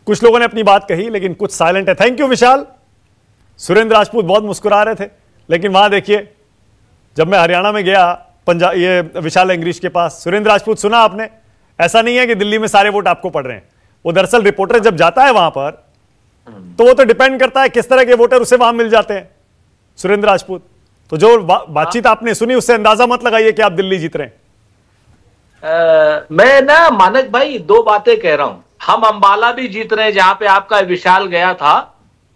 कुछ लोगों ने अपनी बात कही लेकिन कुछ साइलेंट है। थैंक यू विशाल। सुरेंद्र राजपूत बहुत मुस्कुरा रहे थे, लेकिन वहां देखिए जब मैं हरियाणा में गया पंजाब ये विशाल एंग्रीश के पास, सुरेंद्र राजपूत सुना आपने, ऐसा नहीं है कि दिल्ली में सारे वोट आपको पड़ रहे हैं। वो दरअसल रिपोर्टर जब जाता है वहां पर तो वो तो डिपेंड करता है किस तरह के वोटर उसे वहां मिल जाते हैं। सुरेंद्र राजपूत तो जो बातचीत आपने सुनी उससे अंदाजा मत लगाइए कि आप दिल्ली जीत रहे हैं। मैं ना मानक भाई दो बातें कह रहा हूं। हम अंबाला भी जीत रहे हैं जहां पे आपका विशाल गया था।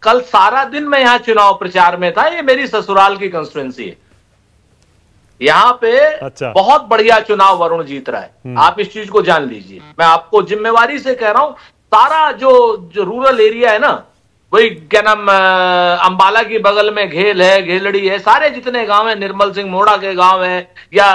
कल सारा दिन मैं यहां चुनाव प्रचार में था। ये मेरी ससुराल की कंस्टिट्यूएंसी है, यहाँ पे अच्छा। बहुत बढ़िया चुनाव वरुण जीत रहा है, आप इस चीज को जान लीजिए। मैं आपको जिम्मेवारी से कह रहा हूं, सारा जो रूरल एरिया है ना, वही क्या नाम अंबाला की बगल में घेल है, घेलड़ी है, सारे जितने गांव है, निर्मल सिंह मोड़ा के गांव है या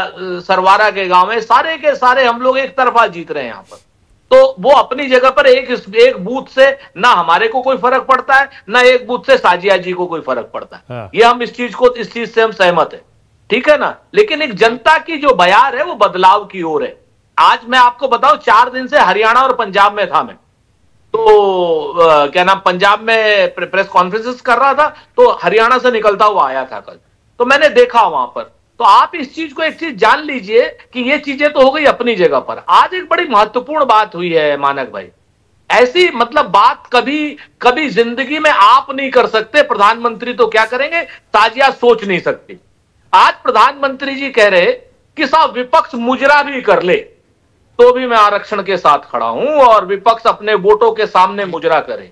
सरवारा के गांव है, सारे के सारे हम लोग एक तरफा जीत रहे हैं यहाँ पर। तो वो अपनी जगह पर एक बूथ से ना हमारे को कोई फर्क पड़ता है, ना एक बूथ से साजिया जी को कोई फर्क पड़ता है। हाँ। ये हम इस चीज से हम सहमत है, ठीक है ना। लेकिन एक जनता की जो बयार है वो बदलाव की ओर है। आज मैं आपको बताऊं, 4 दिन से हरियाणा और पंजाब में था मैं, तो क्या नाम पंजाब में प्रेस कॉन्फ्रेंसेस कर रहा था, तो हरियाणा से निकलता हुआ आया था कल, तो मैंने देखा वहां पर। तो आप इस चीज को एक चीज जान लीजिए कि ये चीजें तो हो गई अपनी जगह पर। आज एक बड़ी महत्वपूर्ण बात हुई है मानक भाई, ऐसी मतलब बात कभी जिंदगी में आप नहीं कर सकते। प्रधानमंत्री तो क्या करेंगे, ताजिया सोच नहीं सकती। आज प्रधानमंत्री जी कह रहे कि साहब विपक्ष मुजरा भी कर ले तो भी मैं आरक्षण के साथ खड़ा हूं और विपक्ष अपने वोटों के सामने मुजरा करे।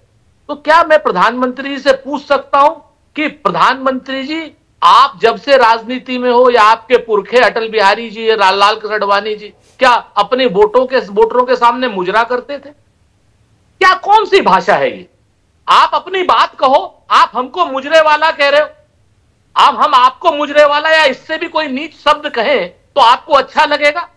तो क्या मैं प्रधानमंत्री जी से पूछ सकता हूं कि प्रधानमंत्री जी आप जब से राजनीति में हो, या आपके पुरखे अटल बिहारी जी या लाल कृष्ण आडवाणी जी क्या अपने वोटरों के सामने मुजरा करते थे? क्या कौन सी भाषा है ये? आप अपनी बात कहो, आप हमको मुजरे वाला कह रहे हो। अब हम आपको मुजरे वाला या इससे भी कोई नीच शब्द कहें तो आपको अच्छा लगेगा?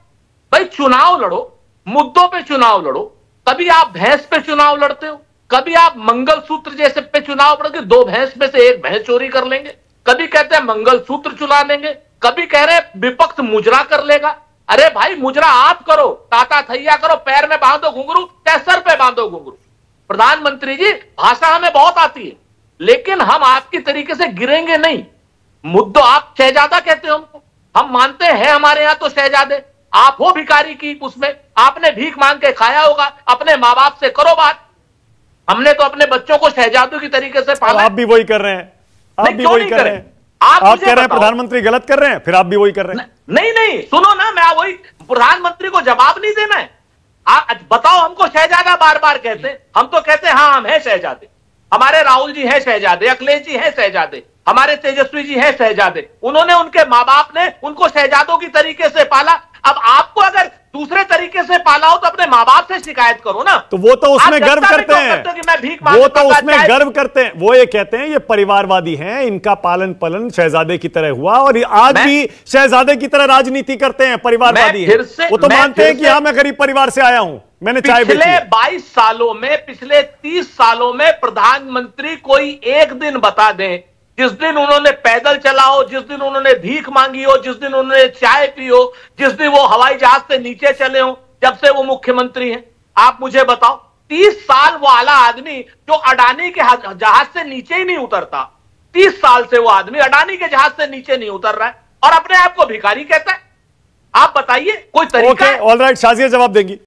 भाई चुनाव लड़ो, मुद्दों पे चुनाव लड़ो। कभी आप भैंस पे चुनाव लड़ते हो, कभी आप मंगलसूत्र जैसे पे चुनाव लड़के 2 भैंस में से 1 भैंस चोरी कर लेंगे, कभी कहते हैं मंगलसूत्र चुरा लेंगे, कभी कह रहे विपक्ष मुजरा कर लेगा। अरे भाई मुजरा आप करो, ताता थैया करो, पैर में बांधो घुंघरू चाहे सर पे बांधो घुंघरू। प्रधानमंत्री जी भाषा हमें बहुत आती है, लेकिन हम आपकी तरीके से गिरेंगे नहीं। मुद्दों आप शहजादा कहते हो हमको, हम मानते हैं हमारे यहां तो शहजादे। आप हो भिखारी की उसमें, आपने भीख मांग के खाया होगा, अपने माँ बाप से करो बात। हमने तो अपने बच्चों को शहजादों की तरीके से पाला। आप भी वही कर रहे हैं, आप भी वही कर रहे हैं। आप कह रहे हैं प्रधानमंत्री गलत कर रहे हैं, फिर आप भी वही कर रहे हैं। नहीं सुनो ना, मैं वही प्रधानमंत्री को जवाब नहीं देना है। बताओ, हमको शहजादा बार बार कहते, हम तो कहते हैं हाँ हम हैं शहजादे। हमारे राहुल जी हैं शहजादे, अखिलेश जी हैं शहजादे, हमारे तेजस्वी जी हैं शहजादे। उन्होंने, उनके माँ बाप ने उनको शहजादों की तरीके से पाला। अब आपको अगर दूसरे तरीके से पाला हो तो अपने माँ बाप से शिकायत करो ना। तो वो तो उसमें गर्व करते हैं, वो तो उसमें गर्व करते हैं। वो ये कहते हैं ये परिवारवादी हैं, इनका पालन पलन शहजादे की तरह हुआ और आज भी शहजादे की तरह राजनीति करते हैं, परिवारवादी हैं। वो तो मानते हैं कि हाँ मैं गरीब परिवार से आया हूं, मैंने चाय बेची। पिछले 22 सालों में, पिछले 30 सालों में प्रधानमंत्री कोई एक दिन बता दें जिस दिन उन्होंने पैदल चला हो, जिस दिन उन्होंने भीख मांगी हो, जिस दिन उन्होंने चाय पी हो, जिस दिन वो हवाई जहाज से नीचे चले हो, जब से वो मुख्यमंत्री हैं। आप मुझे बताओ, 30 साल वो आला आदमी जो अडानी के जहाज से नीचे ही नहीं उतरता, 30 साल से वो आदमी अडानी के जहाज से नीचे नहीं उतर रहा है और अपने आप को भिखारी कहता है। आप बताइए कोई तरीका है? ऑलराइट, शाजिया जवाब देंगी।